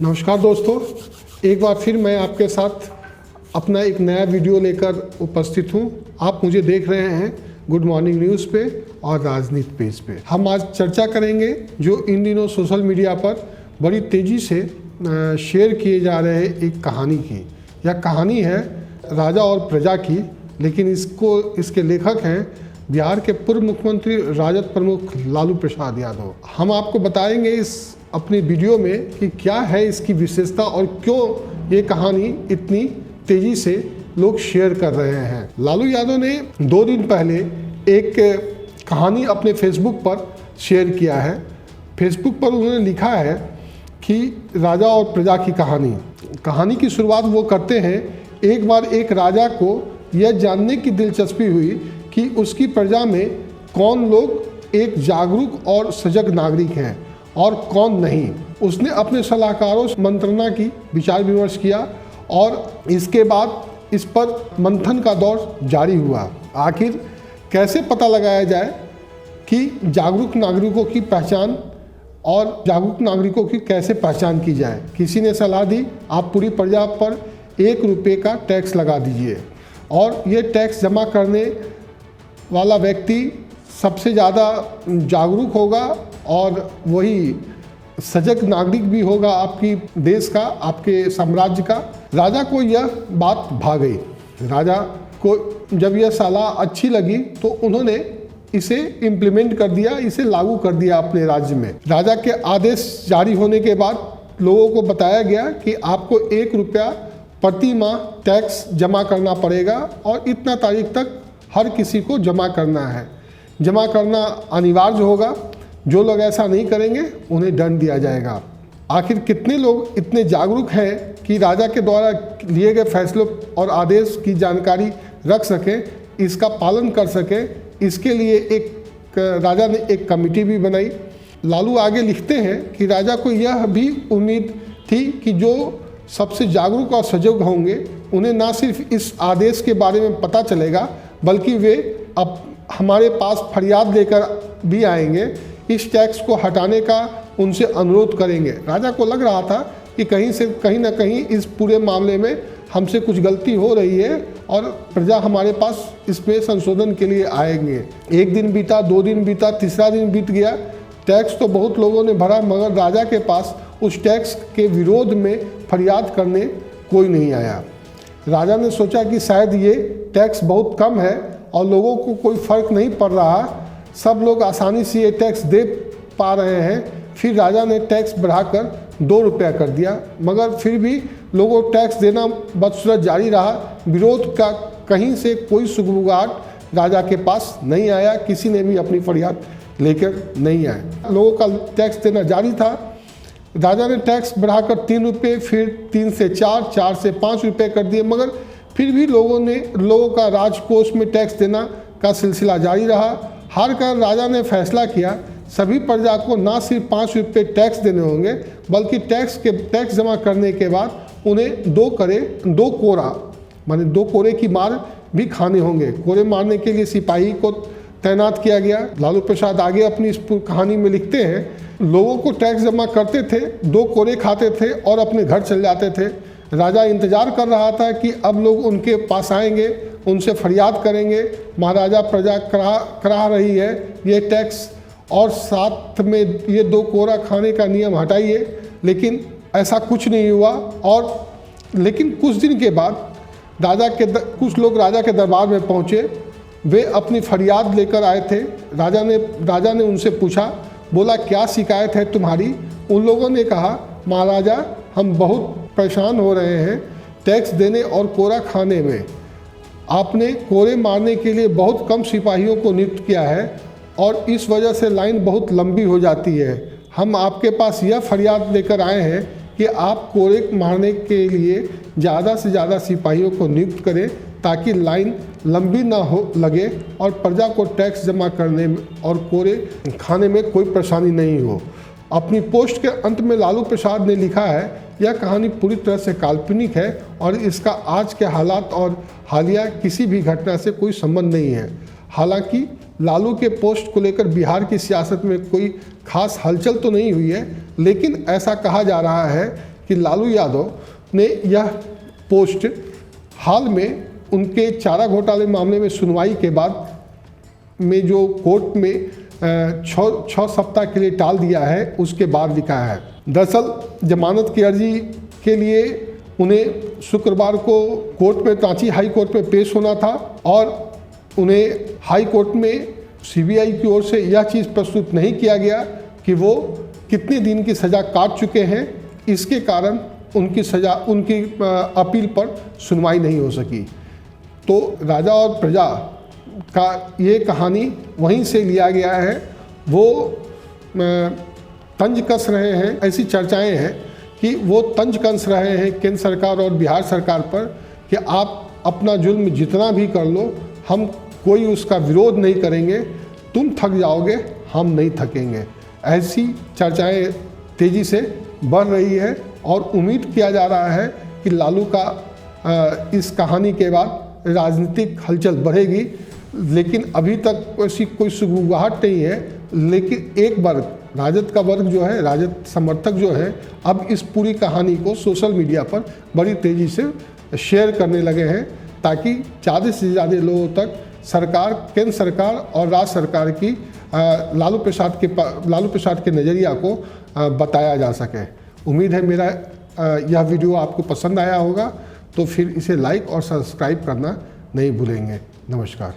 नमस्कार दोस्तों, एक बार फिर मैं आपके साथ अपना एक नया वीडियो लेकर उपस्थित हूं। आप मुझे देख रहे हैं गुड मॉर्निंग न्यूज़ पे और राजनीति पेज पे। हम आज चर्चा करेंगे जो इन दिनों सोशल मीडिया पर बड़ी तेज़ी से शेयर किए जा रहे एक कहानी की। यह कहानी है राजा और प्रजा की, लेकिन इसके लेखक हैं बिहार के पूर्व मुख्यमंत्री राजद प्रमुख लालू प्रसाद यादव। हम आपको बताएंगे इस अपनी वीडियो में कि क्या है इसकी विशेषता और क्यों ये कहानी इतनी तेजी से लोग शेयर कर रहे हैं। लालू यादव ने 2 दिन पहले एक कहानी अपने फेसबुक पर शेयर किया है। फेसबुक पर उन्होंने लिखा है कि राजा और प्रजा की कहानी की शुरुआत वो करते हैं। एक बार एक राजा को यह जानने की दिलचस्पी हुई कि उसकी प्रजा में कौन लोग एक जागरूक और सजग नागरिक हैं और कौन नहीं। उसने अपने सलाहकारों से मंत्रणा की, विचार विमर्श किया और इसके बाद इस पर मंथन का दौर जारी हुआ। आखिर कैसे पता लगाया जाए कि जागरूक नागरिकों की पहचान और जागरूक नागरिकों की कैसे पहचान की जाए। किसी ने सलाह दी, आप पूरी प्रजा पर 1 रुपये का टैक्स लगा दीजिए और ये टैक्स जमा करने वाला व्यक्ति सबसे ज़्यादा जागरूक होगा और वही सजग नागरिक भी होगा आपकी देश का, आपके साम्राज्य का। राजा को यह बात भा गई। राजा को जब यह सलाह अच्छी लगी तो उन्होंने इसे इम्प्लीमेंट कर दिया, इसे लागू कर दिया अपने राज्य में। राजा के आदेश जारी होने के बाद लोगों को बताया गया कि आपको 1 रुपया प्रति माह टैक्स जमा करना पड़ेगा और इतना तारीख तक हर किसी को जमा करना है। जमा करना अनिवार्य होगा। जो लोग ऐसा नहीं करेंगे उन्हें दंड दिया जाएगा। आखिर कितने लोग इतने जागरूक हैं कि राजा के द्वारा लिए गए फैसलों और आदेश की जानकारी रख सकें, इसका पालन कर सकें। इसके लिए राजा ने एक कमेटी भी बनाई। लालू आगे लिखते हैं कि राजा को यह भी उम्मीद थी कि जो सबसे जागरूक और सजग होंगे उन्हें ना सिर्फ इस आदेश के बारे में पता चलेगा बल्कि वे अब हमारे पास फरियाद लेकर भी आएंगे, इस टैक्स को हटाने का उनसे अनुरोध करेंगे। राजा को लग रहा था कि कहीं ना कहीं इस पूरे मामले में हमसे कुछ गलती हो रही है और प्रजा हमारे पास इसमें संशोधन के लिए आएंगे। 1 दिन बीता, 2 दिन बीता, तीसरा दिन बीत गया। टैक्स तो बहुत लोगों ने भरा मगर राजा के पास उस टैक्स के विरोध में फरियाद करने कोई नहीं आया। राजा ने सोचा कि शायद ये टैक्स बहुत कम है और लोगों को कोई फ़र्क नहीं पड़ रहा, सब लोग आसानी से ये टैक्स दे पा रहे हैं। फिर राजा ने टैक्स बढ़ाकर 2 रुपया कर दिया, मगर फिर भी लोगों को टैक्स देना बदसूरत जारी रहा। विरोध का कहीं से कोई सुगबुगाहट राजा के पास नहीं आया, किसी ने भी अपनी फरियाद लेकर नहीं आया। लोगों का टैक्स देना जारी था। राजा ने टैक्स बढ़ाकर 3 रुपये, फिर 3 से 4, 4 से 5 रुपये कर दिए, मगर फिर भी लोगों का राजकोष में टैक्स देना का सिलसिला जारी रहा। हार कर राजा ने फैसला किया सभी प्रजा को ना सिर्फ 5 रुपये टैक्स देने होंगे बल्कि टैक्स जमा करने के बाद उन्हें 2 कोरे की मार भी खाने होंगे। कोरे मारने के लिए सिपाही को तैनात किया गया। लालू प्रसाद आगे अपनी इस कहानी में लिखते हैं, लोगों को टैक्स जमा करते थे, 2 कोरे खाते थे और अपने घर चले जाते थे। राजा इंतजार कर रहा था कि अब लोग उनके पास आएंगे, उनसे फरियाद करेंगे, महाराजा प्रजा करा रही है ये टैक्स और साथ में ये 2 कोरा खाने का नियम हटाइए। लेकिन ऐसा कुछ नहीं हुआ। लेकिन कुछ दिन के बाद कुछ लोग राजा के दरबार में पहुँचे। वे अपनी फरियाद लेकर आए थे। राजा ने उनसे पूछा, बोला क्या शिकायत है तुम्हारी? उन लोगों ने कहा, महाराजा हम बहुत परेशान हो रहे हैं टैक्स देने और कोरा खाने में। आपने कोरे मारने के लिए बहुत कम सिपाहियों को नियुक्त किया है और इस वजह से लाइन बहुत लंबी हो जाती है। हम आपके पास यह फरियाद लेकर आए हैं कि आप कोरे मारने के लिए ज़्यादा से ज़्यादा सिपाहियों को नियुक्त करें ताकि लाइन लंबी ना हो लगे और प्रजा को टैक्स जमा करने और कोरे खाने में कोई परेशानी नहीं हो। अपनी पोस्ट के अंत में लालू प्रसाद ने लिखा है, यह कहानी पूरी तरह से काल्पनिक है और इसका आज के हालात और हालिया किसी भी घटना से कोई संबंध नहीं है। हालांकि लालू के पोस्ट को लेकर बिहार की सियासत में कोई खास हलचल तो नहीं हुई है, लेकिन ऐसा कहा जा रहा है कि लालू यादव ने यह पोस्ट हाल में उनके चारा घोटाले मामले में सुनवाई के बाद में जो कोर्ट में 6 सप्ताह के लिए टाल दिया है, उसके बाद लिखा है। दरअसल जमानत की अर्जी के लिए उन्हें शुक्रवार को कोर्ट में, रांची हाई कोर्ट में पेश होना था और उन्हें हाई कोर्ट में सीबीआई की ओर से यह चीज़ प्रस्तुत नहीं किया गया कि वो कितने दिन की सज़ा काट चुके हैं। इसके कारण उनकी सज़ा, उनकी अपील पर सुनवाई नहीं हो सकी। तो राजा और प्रजा का ये कहानी वहीं से लिया गया है। वो तंज कस रहे हैं, ऐसी चर्चाएं हैं कि वो तंज कस रहे हैं केंद्र सरकार और बिहार सरकार पर कि आप अपना जुल्म जितना भी कर लो, हम कोई उसका विरोध नहीं करेंगे, तुम थक जाओगे, हम नहीं थकेंगे। ऐसी चर्चाएं तेज़ी से बढ़ रही है और उम्मीद किया जा रहा है कि लालू का इस कहानी के बाद राजनीतिक हलचल बढ़ेगी। लेकिन अभी तक ऐसी कोई सुगबुगाहट नहीं है। लेकिन एक वर्ग, राजद का वर्ग जो है, राजद समर्थक जो है, अब इस पूरी कहानी को सोशल मीडिया पर बड़ी तेज़ी से शेयर करने लगे हैं ताकि ज़्यादा से ज़्यादा लोगों तक सरकार, केंद्र सरकार और राज्य सरकार की लालू प्रसाद के नज़रिया को बताया जा सके। उम्मीद है मेरा यह वीडियो आपको पसंद आया होगा, तो फिर इसे लाइक और सब्सक्राइब करना नहीं भूलेंगे। नमस्कार।